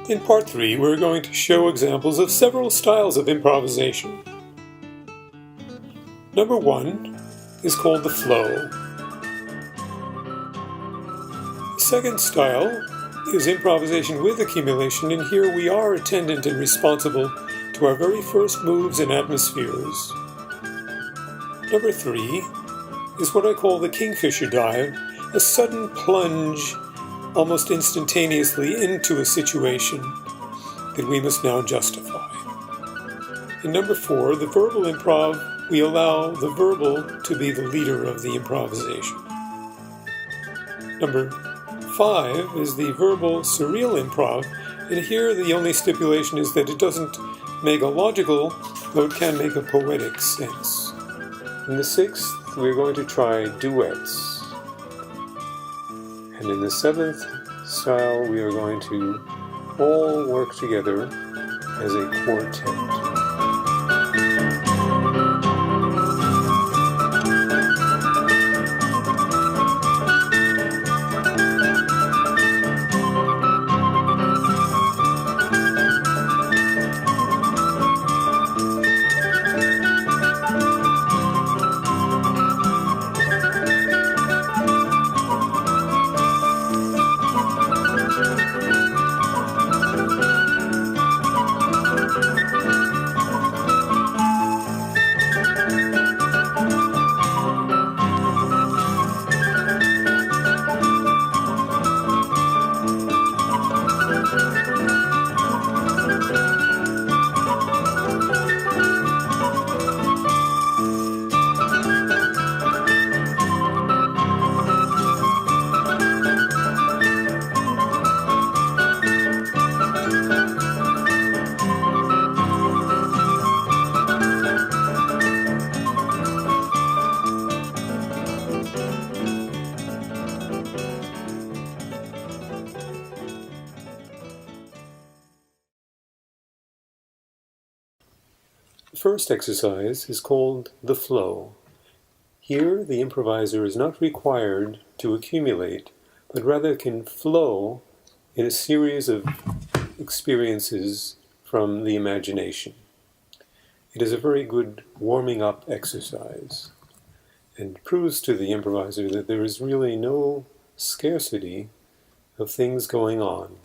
In part 3, we're going to show examples of several styles of improvisation. Number 1 is called the flow. The second style is improvisation with accumulation, and here we are attendant and responsible to our very first moves and atmospheres. Number 3 is what I call the kingfisher dive, a sudden plunge almost instantaneously into a situation that we must now justify. In number 4, the verbal improv, we allow the verbal to be the leader of the improvisation. Number 5 is the verbal surreal improv, and here the only stipulation is that it doesn't make a logical, though it can make a poetic sense. In the 6th, we're going to try duets. And in the 7th style, we are going to all work together as a quartet. The first exercise is called the flow. Here, the improviser is not required to accumulate, but rather can flow in a series of experiences from the imagination. It is a very good warming up exercise and proves to the improviser that there is really no scarcity of things going on.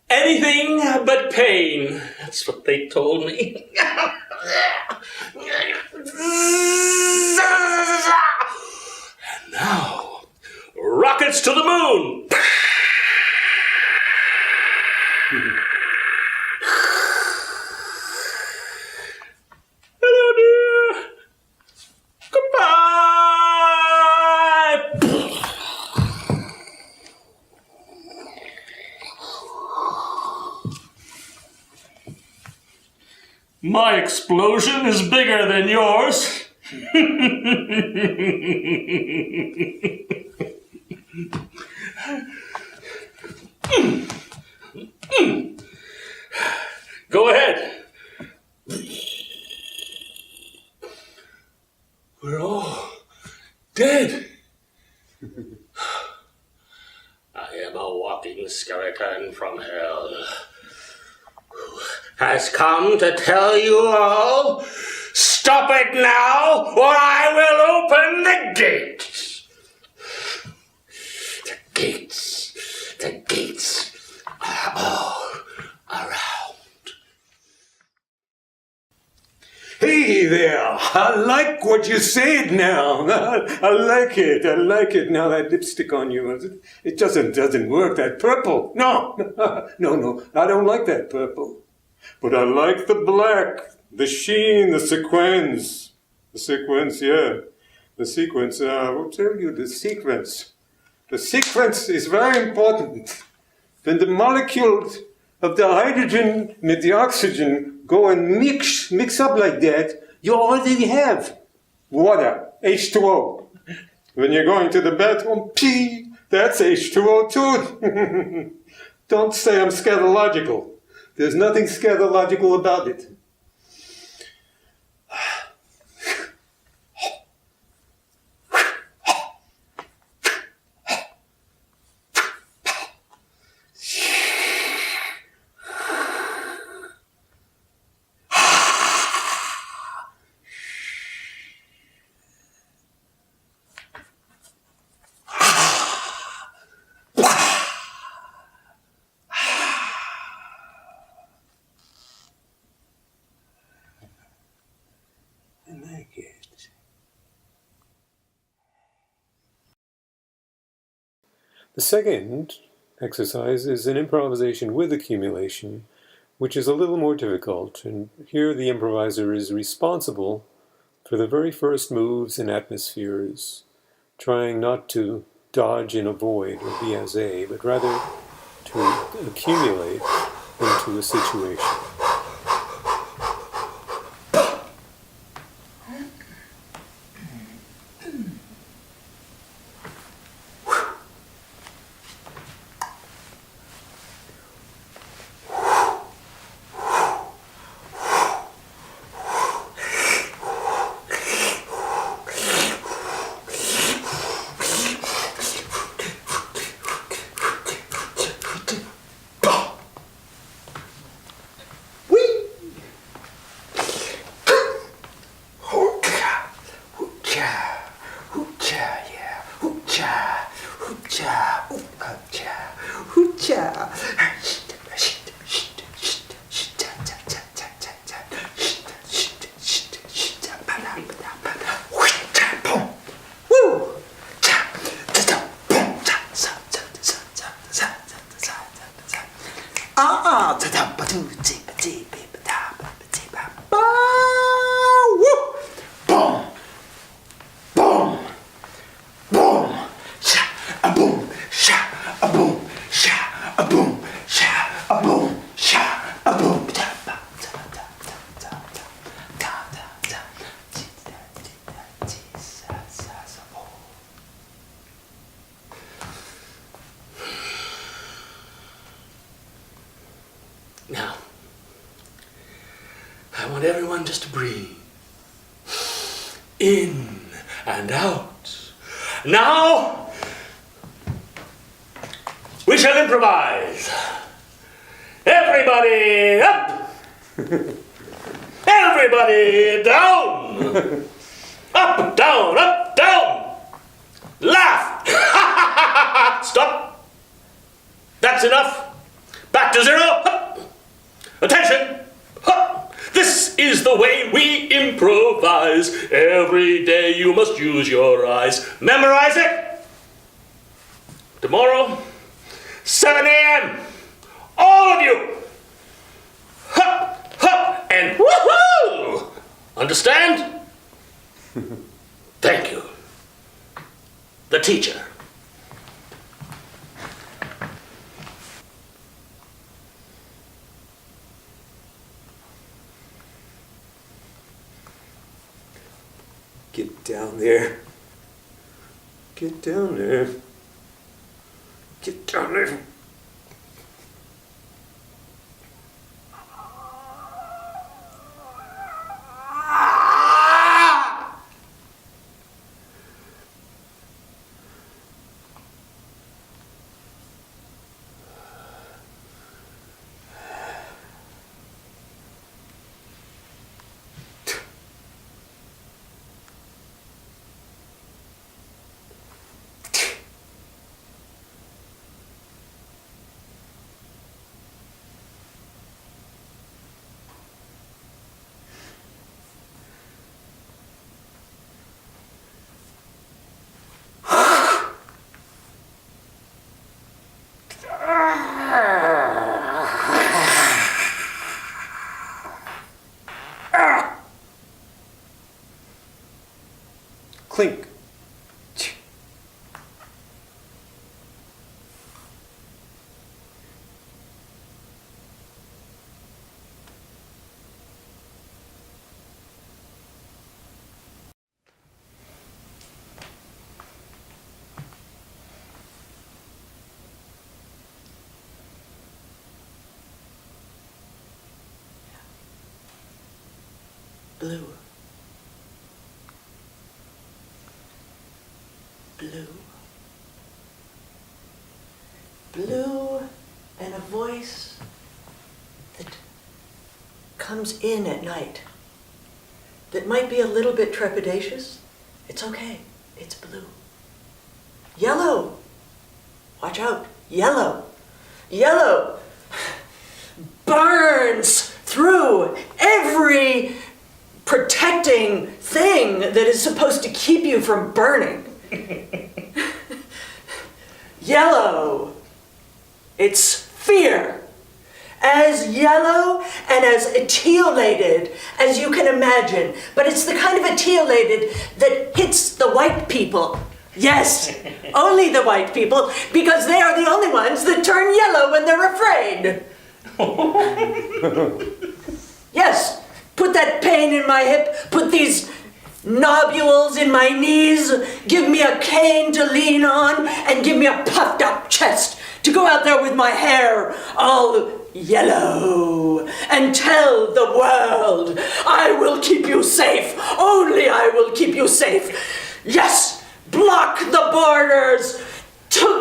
Anything but pain. That's what they told me. And now, rockets to the moon. Hello, dear. Goodbye. My explosion is bigger than yours. Go ahead. We're all dead. I am a walking skeleton from hell who has come to tell you all, stop it now or I will open the gates. The gates are all around. Hey there, I like what you said now. I like it. Now that lipstick on you, it doesn't work, that purple. No, I don't like that purple. But I like the black, the sheen, the sequence. The sequence, yeah. The sequence, I'll tell you, the sequence. The sequence is very important. When the molecules of the hydrogen with the oxygen go and mix up like that, you already have water, H2O. When you're going to the bathroom, pee, that's H2O too. Don't say I'm scatological. There's nothing scatological about it. The second exercise is an improvisation with accumulation, which is a little more difficult, and here the improviser is responsible for the very first moves and atmospheres, trying not to dodge and avoid or biaise, but rather to accumulate into a situation. Now, I want everyone just to breathe. In and out. Now, we shall improvise. Everybody up! Everybody down! Up, down, up, down! Laugh! Stop! That's enough! Back to zero! Attention! This is the way we improvise. Every day you must use your eyes. Memorize it! Tomorrow, 7 a.m. All of you! Understand? Thank you. The teacher. Get down there. Get down there. Get down there. Clink. Blue. Blue. Blue, and a voice that comes in at night that might be a little bit trepidatious. It's okay. It's blue. Yellow. Watch out. Yellow. Yellow burns through every protecting thing that is supposed to keep you from burning. Yellow, it's fear. As yellow and as etiolated as you can imagine, but it's the kind of etiolated that hits the white people. Yes, only the white people, because they are the only ones that turn yellow when they're afraid. Yes, put that pain in my hip, put these nobules in my knees, give me a cane to lean on, and give me a puffed up chest to go out there with my hair all yellow and tell the world, I will keep you safe, only I will keep you safe. Yes, block the borders,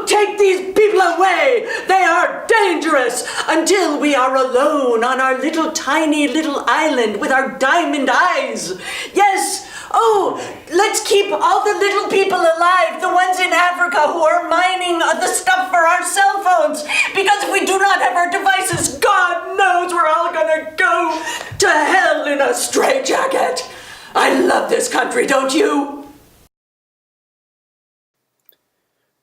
take these people away, they are dangerous, until we are alone on our little tiny little island with our diamond eyes. Yes, oh, let's keep all the little people alive, the ones in Africa who are mining the stuff for our cell phones, because if we do not have our devices, God knows we're all gonna go to hell in a straitjacket. I love this country, don't you?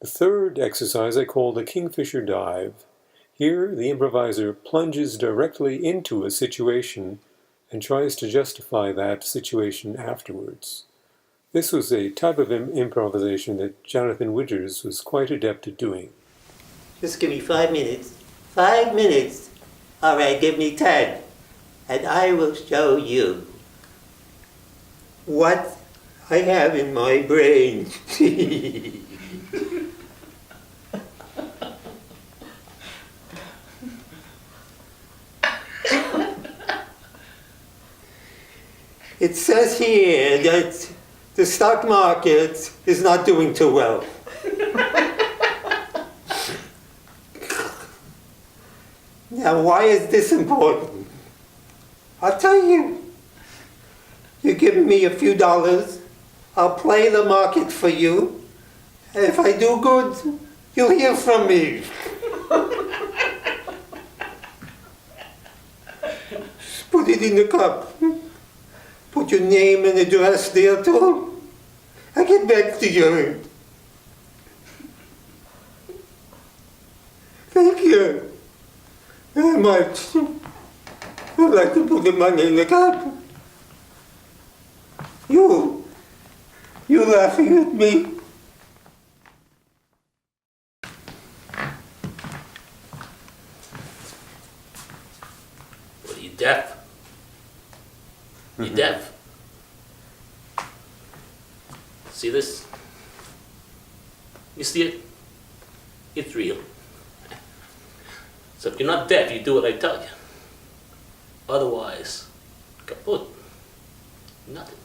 The third exercise I call the Kingfisher Dive. Here, the improviser plunges directly into a situation and tries to justify that situation afterwards. This was a type of improvisation that Jonathan Widgers was quite adept at doing. Just give me 5 minutes. 5 minutes. All right, give me 10. And I will show you what I have in my brain. It says here that the stock market is not doing too well. Now, why is this important? I'll tell you. You give me a few dollars, I'll play the market for you, and if I do good, you'll hear from me. Just put it in the cup. Put your name and address there too. I'll get back to you. Thank you very much. I'd like to put the money in the cup. You laughing at me? What, are you deaf? You deaf? See this? You see it? It's real. So if you're not deaf, you do what I tell you. Otherwise, kaput. Nothing.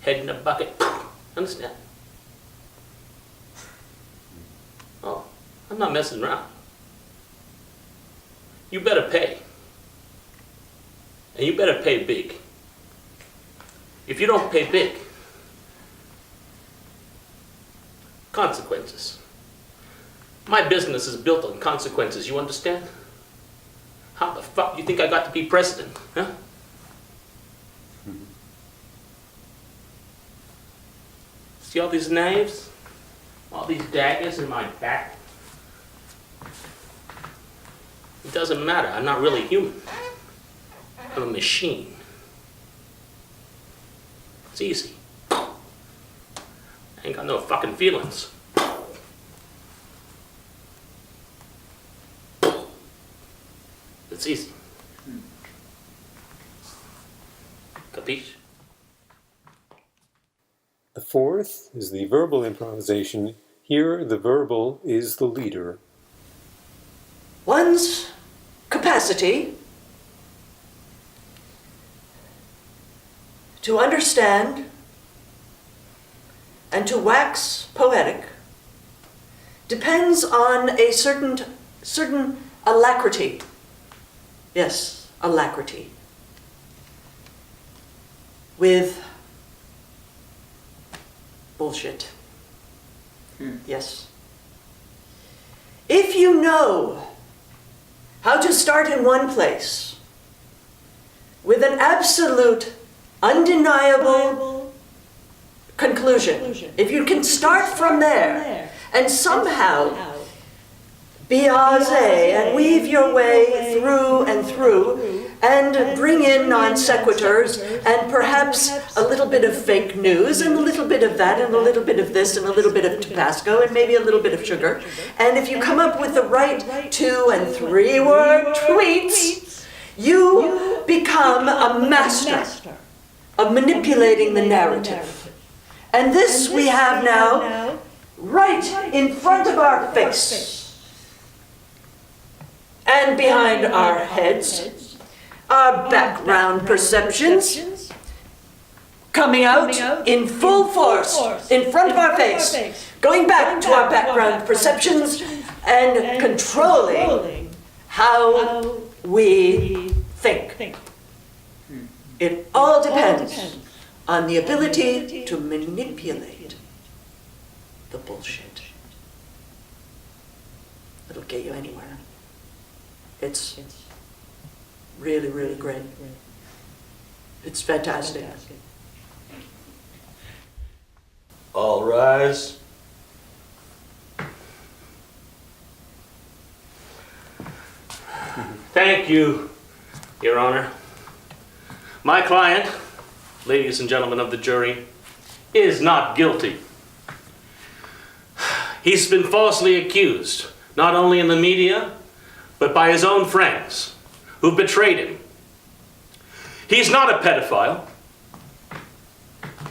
Head in a bucket. Understand? Oh, I'm not messing around. You better pay. And you better pay big. If you don't pay big, consequences. My business is built on consequences, you understand? How the fuck do you think I got to be president, huh? See all these knives? All these daggers in my back? It doesn't matter, I'm not really human. I'm a machine. It's easy. I ain't got no fucking feelings. It's easy. Capiche? The fourth is the verbal improvisation. Here, the verbal is the leader. One's capacity to understand and to wax poetic depends on a certain alacrity. Yes, alacrity. With bullshit. Yes. If you know how to start in one place with an absolute, undeniable conclusion, if you can start from there and somehow biaise and weave your way through and through and bring in non sequiturs and perhaps a little bit of fake news and a little bit of that and a little bit of this and a little bit of Tabasco and maybe a little bit of sugar. And if you come up with the right 2- and 3-word tweets, you become a master of manipulating the narrative. And this we have now right in front of our face. And behind our heads, our background perceptions coming out in full force in front of our face, going back to our background perceptions and controlling how we think. It all depends on the ability to manipulate the bullshit. It'll get you anywhere. It's really, really great. It's fantastic. All rise. Thank you, Your Honor. My client, ladies and gentlemen of the jury, is not guilty. He's been falsely accused, not only in the media, but by his own friends who betrayed him. He's not a pedophile.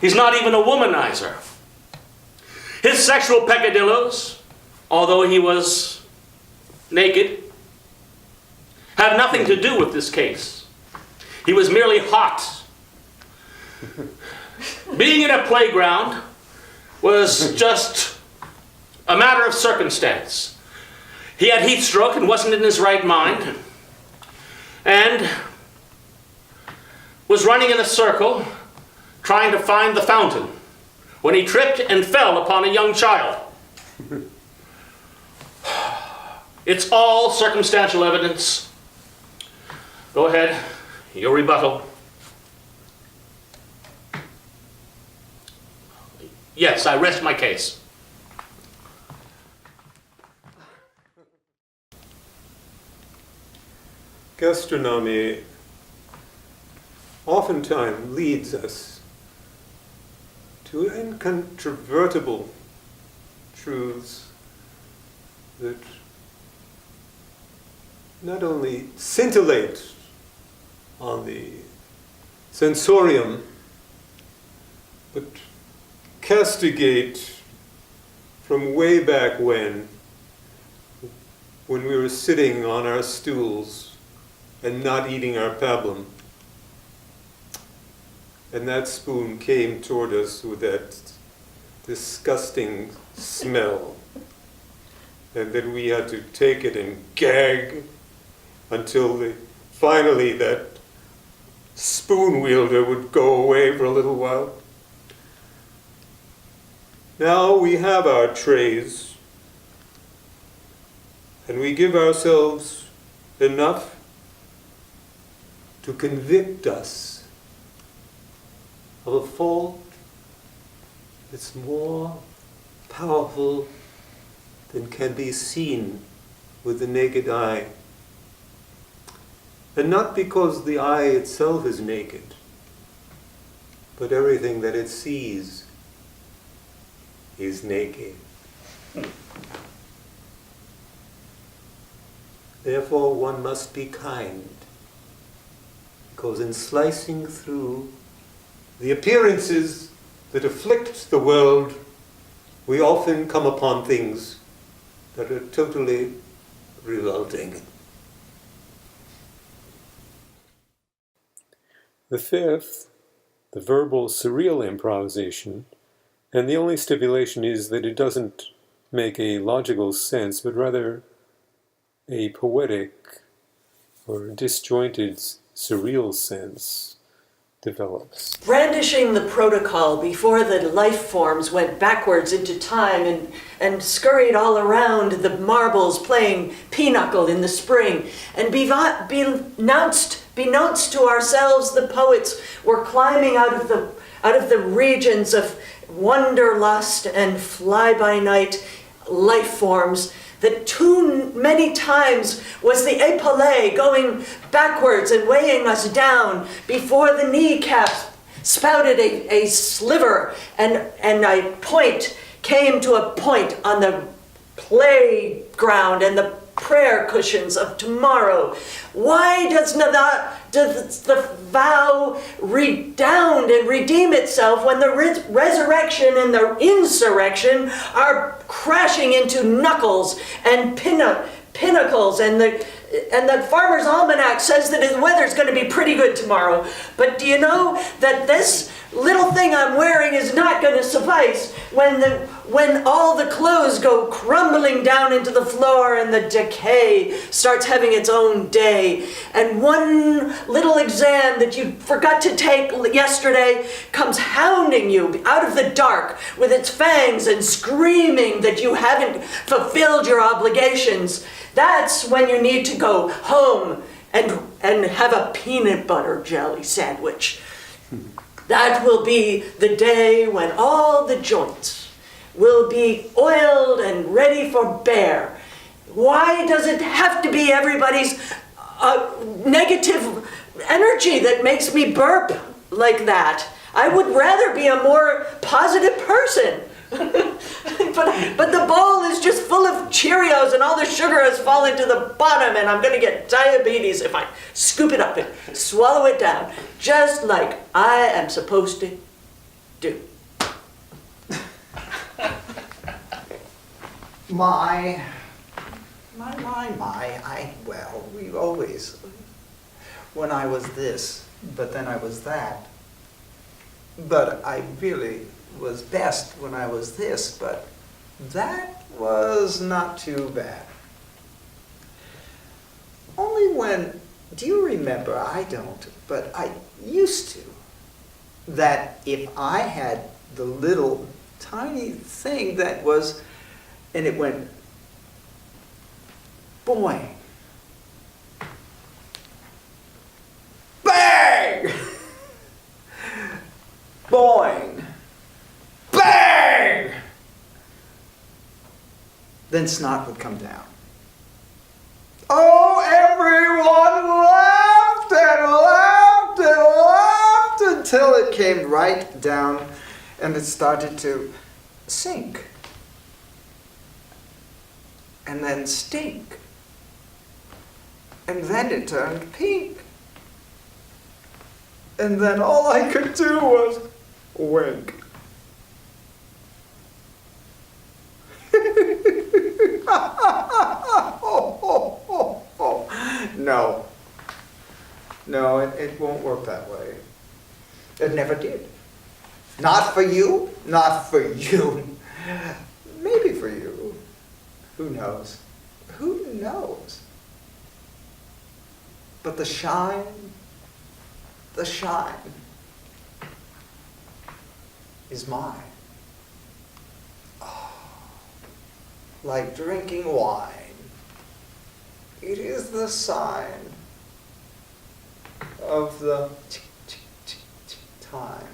He's not even a womanizer. His sexual peccadillos, although he was naked, have nothing to do with this case. He was merely hot. Being in a playground was just a matter of circumstance. He had heat stroke and wasn't in his right mind, and was running in a circle trying to find the fountain when he tripped and fell upon a young child. It's all circumstantial evidence. Go ahead, your rebuttal. Yes, I rest my case. Gastronomy oftentimes leads us two incontrovertible truths that not only scintillate on the sensorium, but castigate from way back when we were sitting on our stools and not eating our pablum. And that spoon came toward us with that disgusting smell. And then we had to take it and gag until finally that spoon wielder would go away for a little while. Now we have our trays, and we give ourselves enough to convict us of a fault that's more powerful than can be seen with the naked eye. And not because the eye itself is naked, but everything that it sees is naked. Therefore, one must be kind, because in slicing through the appearances that afflict the world, we often come upon things that are totally revolting. The fifth, the verbal surreal improvisation, and the only stipulation is that it doesn't make a logical sense, but rather a poetic or disjointed surreal sense develops. Brandishing the protocol before the life forms went backwards into time and scurried all around the marbles playing pinochle in the spring, and denounced to ourselves the poets were climbing out of the regions of wanderlust and fly-by-night life forms, that too many times was the epaulet going backwards and weighing us down before the kneecaps spouted a sliver and a point came to a point on the playground and the prayer cushions of tomorrow. Why does the vow redound and redeem itself when the resurrection and the insurrection are crashing into knuckles and pinnacles, and the Farmer's Almanac says that the weather's going to be pretty good tomorrow. But do you know that this little thing I'm wearing is not going to suffice when all the clothes go crumbling down into the floor and the decay starts having its own day, and one little exam that you forgot to take yesterday comes hounding you out of the dark with its fangs and screaming that you haven't fulfilled your obligations. That's when you need to go home and have a peanut butter jelly sandwich. That will be the day when all the joints will be oiled and ready for bear. Why does it have to be everybody's negative energy that makes me burp like that? I would rather be a more positive person. But the bowl is just full of Cheerios and all the sugar has fallen to the bottom, and I'm going to get diabetes if I scoop it up and swallow it down, just like I am supposed to do. We always, when I was this, but then I was that. But I really was best when I was this, but that was not too bad. Only when, do you remember, I don't, but I used to, that if I had the little tiny thing that was, and it went boing, bang, boing, bang, then snot would come down. Oh, everyone laughed and laughed and laughed until it came right down And it started to sink. And then stink. And then it turned pink. And then all I could do was wink. No. No, it won't work that way. It never did. Not for you, not for you. Maybe for you. Who knows? Who knows? But the shine is mine. Oh, like drinking wine. It is the sign of the time.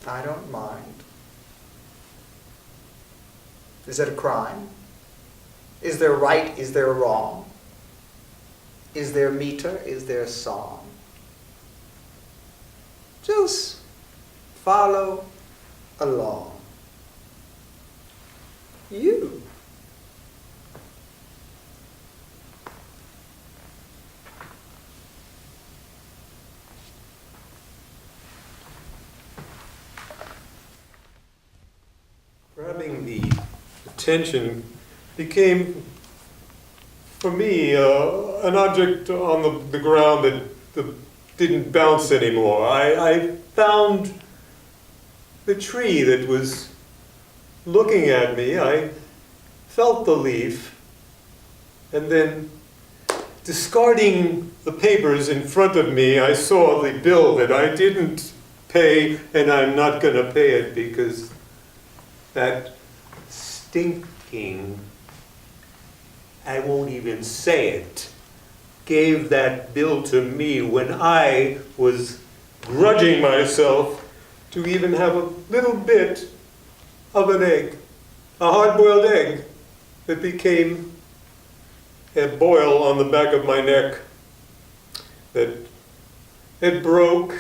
I don't mind. Is it a crime? Is there right? Is there wrong? Is there meter? Is there song? Just follow along. You. Grabbing the attention became, for me, an object on the ground that didn't bounce anymore. I found the tree that was looking at me. I felt the leaf, and then discarding the papers in front of me, I saw the bill that I didn't pay, and I'm not going to pay it because that stinking, I won't even say it, gave that bill to me when I was grudging myself to even have a little bit of an egg, a hard-boiled egg that became a boil on the back of my neck, that it broke,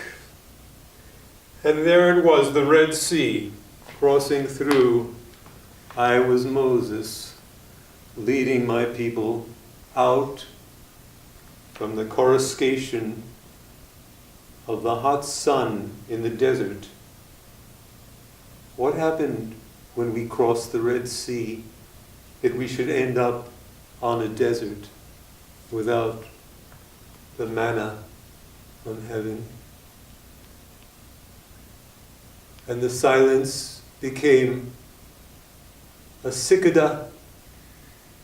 and there it was, the Red Sea crossing through. I was Moses, leading my people out from the coruscation of the hot sun in the desert. What happened when we crossed the Red Sea that we should end up on a desert without the manna from heaven? And the silence became a cicada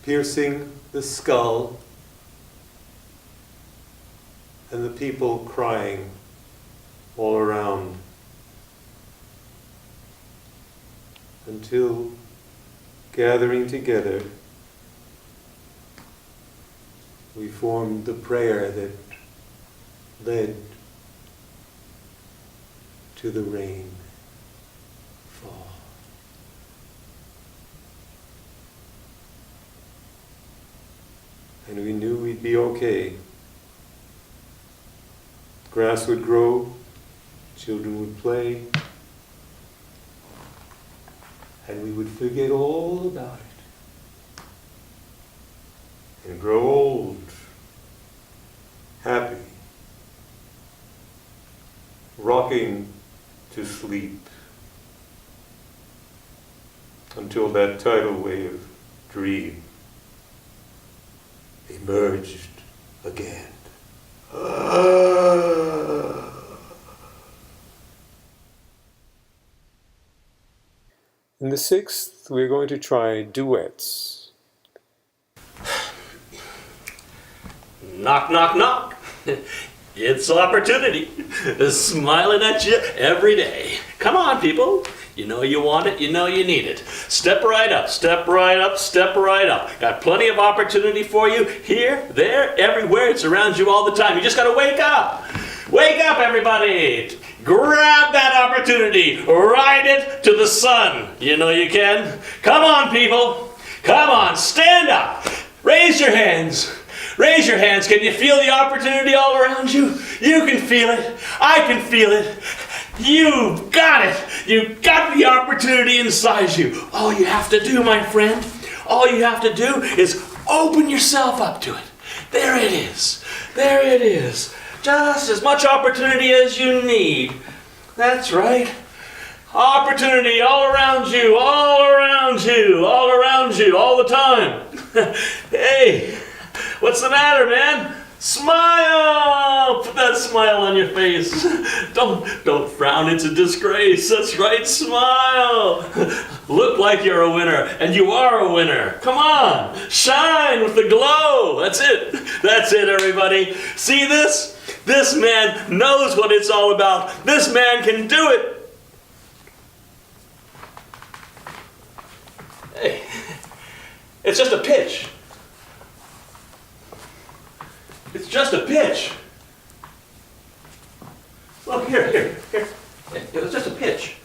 piercing the skull, and the people crying all around, until gathering together we formed the prayer that led to the rain fall. And we knew we'd be okay. Grass would grow, children would play, and we would forget all about it and grow old, happy, rocking to sleep until that tidal wave dream emerged again. In the sixth, we're going to try duets. Knock, knock, knock. It's opportunity. Smiling at you every day. Come on, people. You know you want it, you know you need it. Step right up, step right up, step right up. Got plenty of opportunity for you here, there, everywhere. It's around you all the time. You just got to wake up. Wake up, everybody. Grab that opportunity. Ride it to the sun. You know you can. Come on, people. Come on, stand up. Raise your hands. Raise your hands. Can you feel the opportunity all around you? You can feel it. I can feel it. You've got it. You've got the opportunity inside you. All you have to do, my friend, all you have to do is open yourself up to it. There it is. There it is. Just as much opportunity as you need. That's right. Opportunity all around you, all around you, all around you, all the time. Hey, what's the matter, man? Smile! Put that smile on your face. Don't frown, it's a disgrace. That's right, smile. Look like you're a winner, and you are a winner. Come on, shine with the glow. That's it. That's it, everybody. See this? This man knows what it's all about. This man can do it. Hey, it's just a pitch. It's just a pitch. Look, here. It was just a pitch.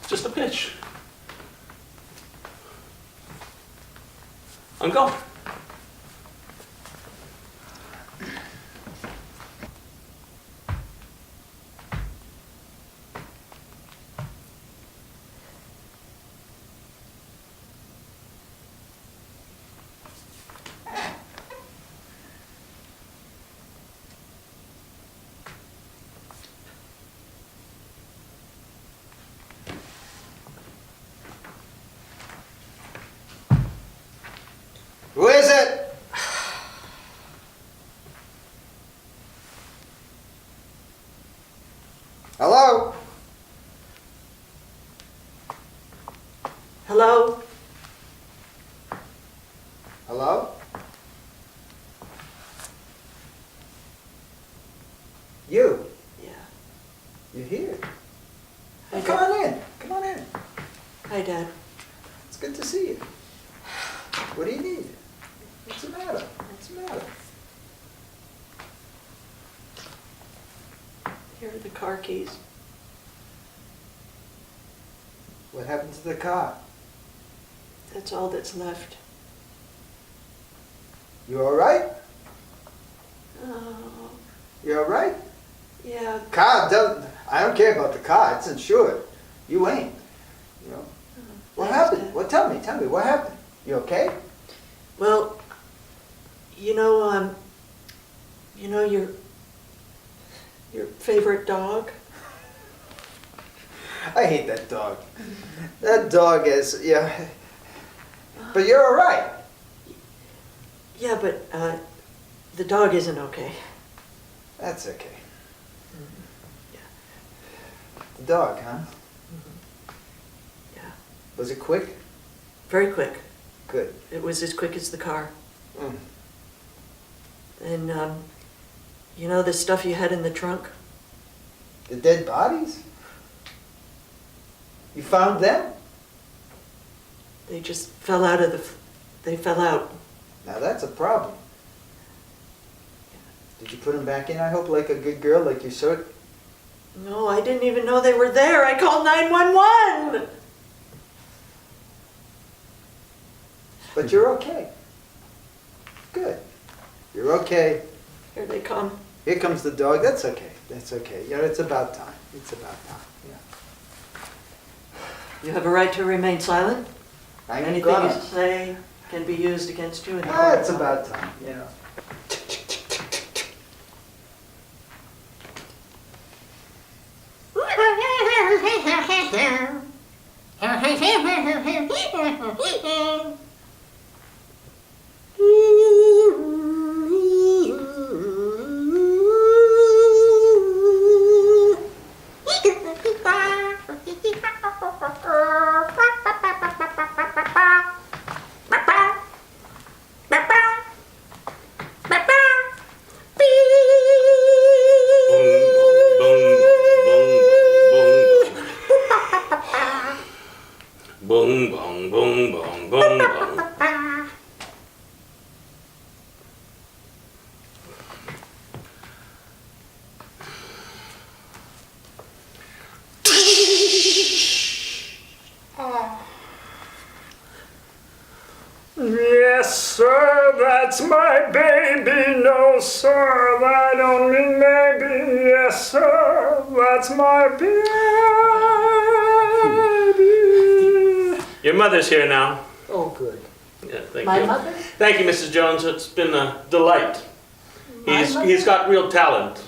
Just a pitch. I'm going. Who is it? Hello? Hello? Hello? You? Yeah. You're here. Hi, Come Dad. on in. Come on in. Hi, Dad. It's good to see you. What do you need? What's the matter? What's the matter? Here are the car keys. What happened to the car? That's all that's left. You all right? Oh, You all right? yeah. Car doesn't. I don't care about the car. It's insured. You ain't. You know. What Thanks, happened? Dad. Well, tell me. What happened? You okay? Well, you know your favorite dog? I hate that dog. That dog is, yeah. But you're all right. Yeah, but the dog isn't okay. That's okay. Yeah. The dog, huh? Yeah. Was it quick? Very quick. Good. It was as quick as the car. Mm. And you know the stuff you had in the trunk? The dead bodies? You found them? They just fell out of they fell out. Now that's a problem. Did you put them back in, I hope, like a good girl, like you said? No, I didn't even know they were there. I called 911. But you're okay. Good. You're okay. Here they come. Here comes the dog. That's okay. That's okay. Yeah, it's about time. It's about time. Yeah. You have a right to remain silent. I ain't Anything you gonna. say can be used against you in the court. It's about time. Yeah. Boom, boom, boom, boom, boom, boom. Yes, sir, that's my baby. No, sir, that don't mean maybe. Yes, sir, that's my baby. Your mother's here now. Oh, good. Yeah, thank My you. mother? Thank you, Mrs. Jones. It's been a delight. Mother? He's got real talent.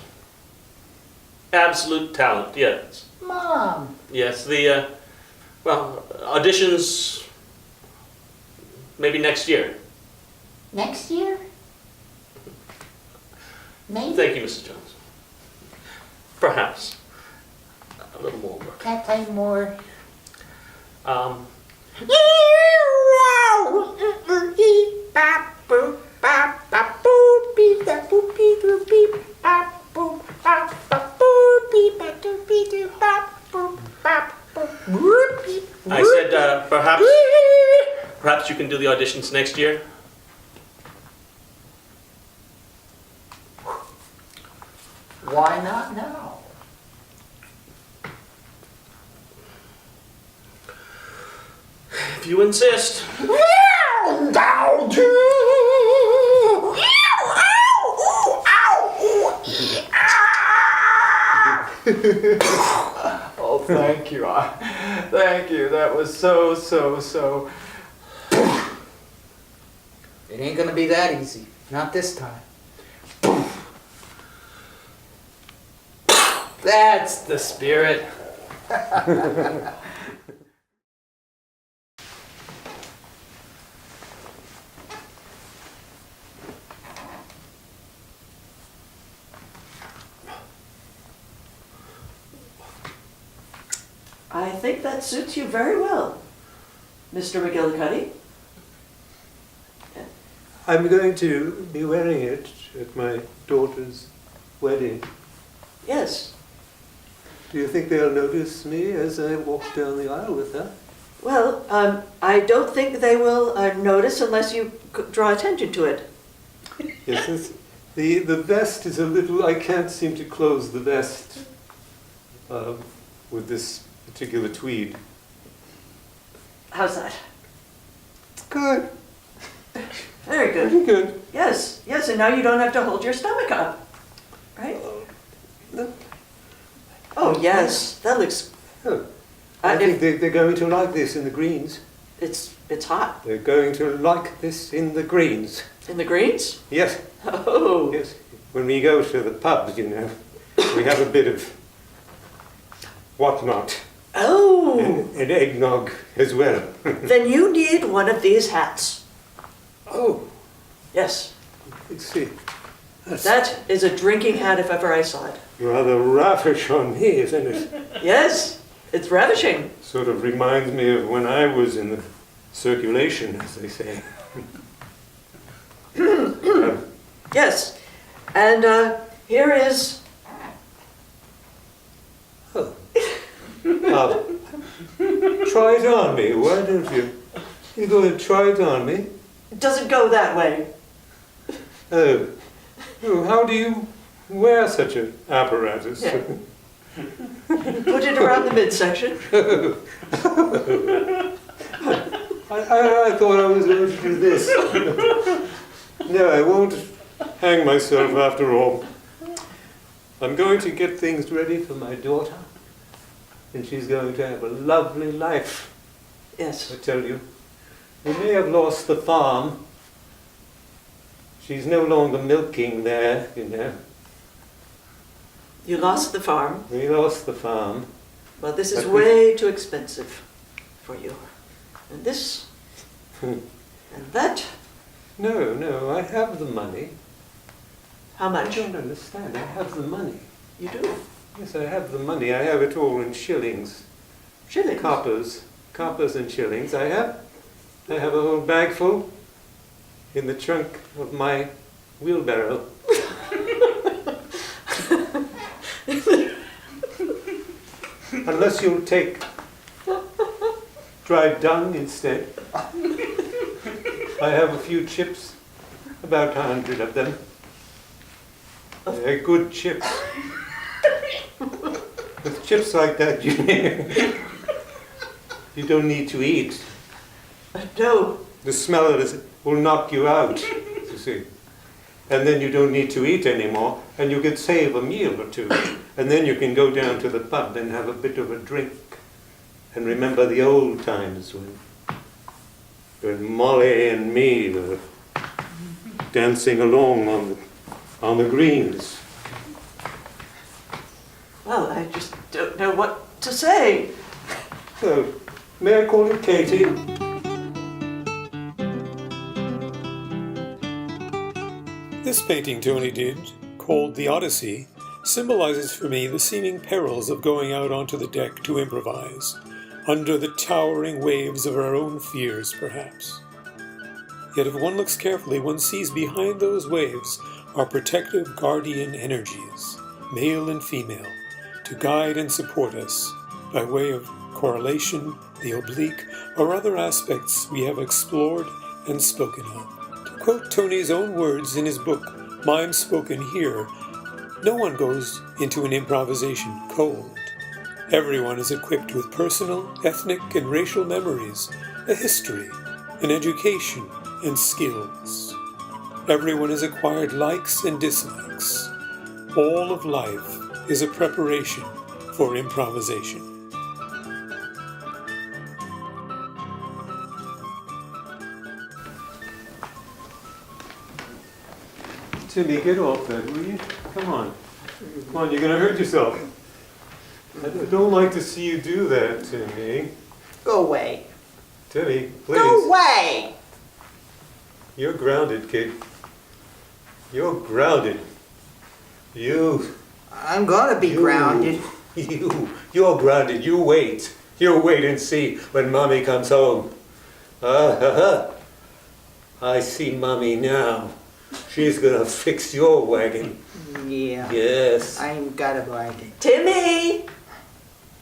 Absolute talent, yes. Mom. Yes, auditions maybe next year. Next year? Maybe. Thank you, Mrs. Jones. Perhaps. A little more work. Can't play more. I said perhaps you can do the auditions next year. Why not now? If you insist. Oh, thank you. Thank you. That was so. It ain't gonna be that easy. Not this time. That's the spirit. I think that suits you very well, Mr. McGillicuddy. I'm going to be wearing it at my daughter's wedding. Yes. Do you think they'll notice me as I walk down the aisle with her? Well, I don't think they will notice unless you draw attention to it. Yes, the vest is a little, I can't seem to close the vest with this particular tweed. How's that? Good. Very good. Pretty good. Yes, and now you don't have to hold your stomach up, right? Oh, yes, that looks... Oh, I think they're going to like this in the greens. It's hot. They're going to like this in the greens. In the greens? Yes. Oh. Yes. When we go to the pubs, you know, we have a bit of whatnot. Oh. And eggnog as well. Then you need one of these hats. Oh, Yes. let's see. That is a drinking hat if ever I saw it. Rather raffish on me, isn't it? Yes, it's ravishing. Sort of reminds me of when I was in the circulation, as they say. Yes. And here is... Oh. Try it on me, why don't you? You go and try it on me. It doesn't go that way. Oh, how do you wear such an apparatus? Yeah. Put it around the midsection. I thought I was going to do this. No, I won't hang myself after all. I'm going to get things ready for my daughter, and she's going to have a lovely life. Yes. I tell you. We may have lost the farm. She's no longer milking there, you know. You lost the farm. We lost the farm. Well, this is But way too expensive for you. And this, and that. No, I have the money. How I much? don't understand. I have the money. You do. Yes, I have the money. I have it all in shillings. Shillings. Coppers and shillings. I have a whole bag full in the trunk of my wheelbarrow. Unless you'll take dried dung instead. I have a few chips, about 100 of them. They're good chips. With chips like that, you don't need to eat. No, The smell of it will knock you out, you see. And then you don't need to eat anymore, and you can save a meal or two. And then you can go down to the pub and have a bit of a drink. And remember the old times when Molly and me were dancing along on the greens. Well, I just don't know what to say. So, may I call you Katie? This painting Tony did, called The Odyssey, symbolizes for me the seeming perils of going out onto the deck to improvise, under the towering waves of our own fears, perhaps. Yet if one looks carefully, one sees behind those waves our protective guardian energies, male and female, to guide and support us by way of correlation, the oblique, or other aspects we have explored and spoken of. To quote Tony's own words in his book, Mime Spoken Here, no one goes into an improvisation cold. Everyone is equipped with personal, ethnic, and racial memories, a history, an education, and skills. Everyone has acquired likes and dislikes. All of life is a preparation for improvisation. Timmy, get off that, will you? Come on. Come on, you're going to hurt yourself. I don't like to see you do that, Timmy. Go away. Timmy, please. Go away! You're grounded, kid. You're grounded. I'm gonna be grounded. You're grounded. You wait. You wait and see when Mommy comes home. I see Mommy now. She's gonna fix your wagon. Yeah. Yes. I'm gotta wagon. Timmy!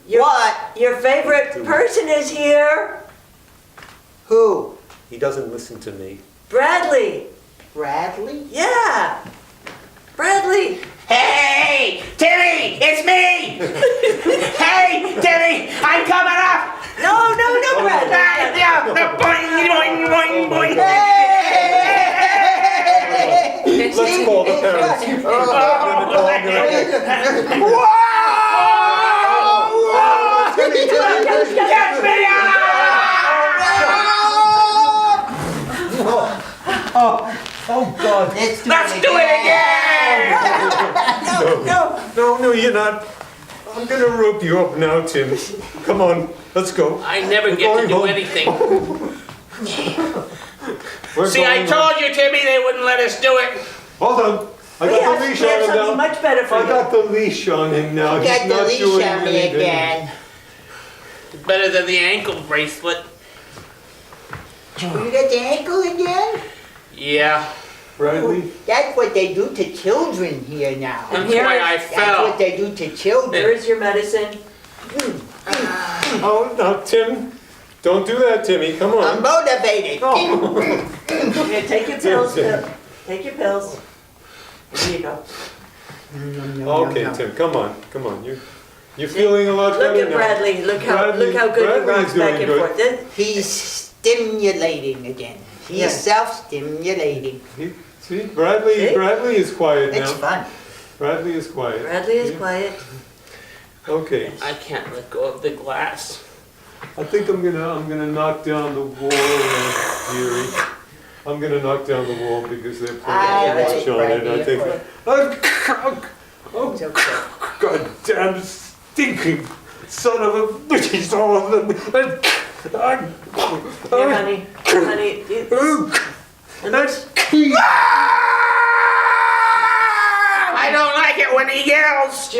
What? Your favorite person is here. Who? He doesn't listen to me. Bradley. Bradley? Yeah. Bradley. Hey, Timmy, it's me! Hey, Timmy, I'm coming up! No, Bradley. Boing, boing, boing, boing. Let's call the parents. Get me out! Oh, God. Let's do it again! No, you're not. I'm going to rope you up now, Tim. Come on, let's go. I never We're get to going do home. anything. We're See, I going told home. you, Timmy, they wouldn't let us do it. Hold on. I got the leash we have on him something now. much better for I you. got the leash on him now. He's Got the not leash doing on me anything. again. Better than the ankle bracelet. You got the ankle again? Yeah, Bradley? That's what they do to children here now. that's here- why I That's fell. what they do to children. Here's your medicine. Oh, no, Tim. Don't do that, Timmy. Come I'm on. motivated. Here, take your pills. Take your pills. There you go. Okay, Tim. Come on. You're feeling a lot Look better at now. Bradley. Look how good he Bradley's rocks back doing and good. forth. This- He's stimulating again. He's Yeah. self-stimulating. See, Bradley is quiet It's now. fun. Bradley is quiet. Bradley is See? quiet. Okay. I can't let go of the glass. I think I'm gonna knock down the wall, Jerry. I'm gonna knock down the wall because they're putting I too much like on it. I Bradley, think. Oh, It's okay. goddamn stinking son of a bitch! All of them. Here, honey. Honey. I don't like it when he yells.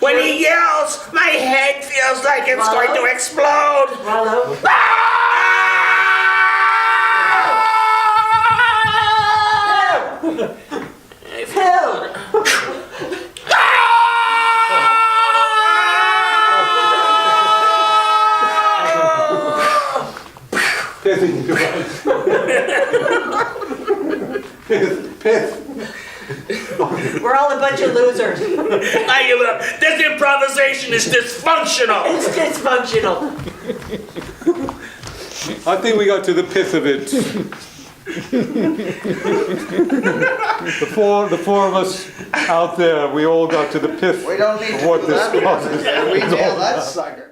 When he yells, my head feels like it's going to explode. Swallow. Pill. We're all a bunch of losers. This improvisation is dysfunctional. It's dysfunctional. I think we got to the pith of it. The four of us out there, we all got to the pith We don't need of to what do this that. process We is all nailed that about. sucker.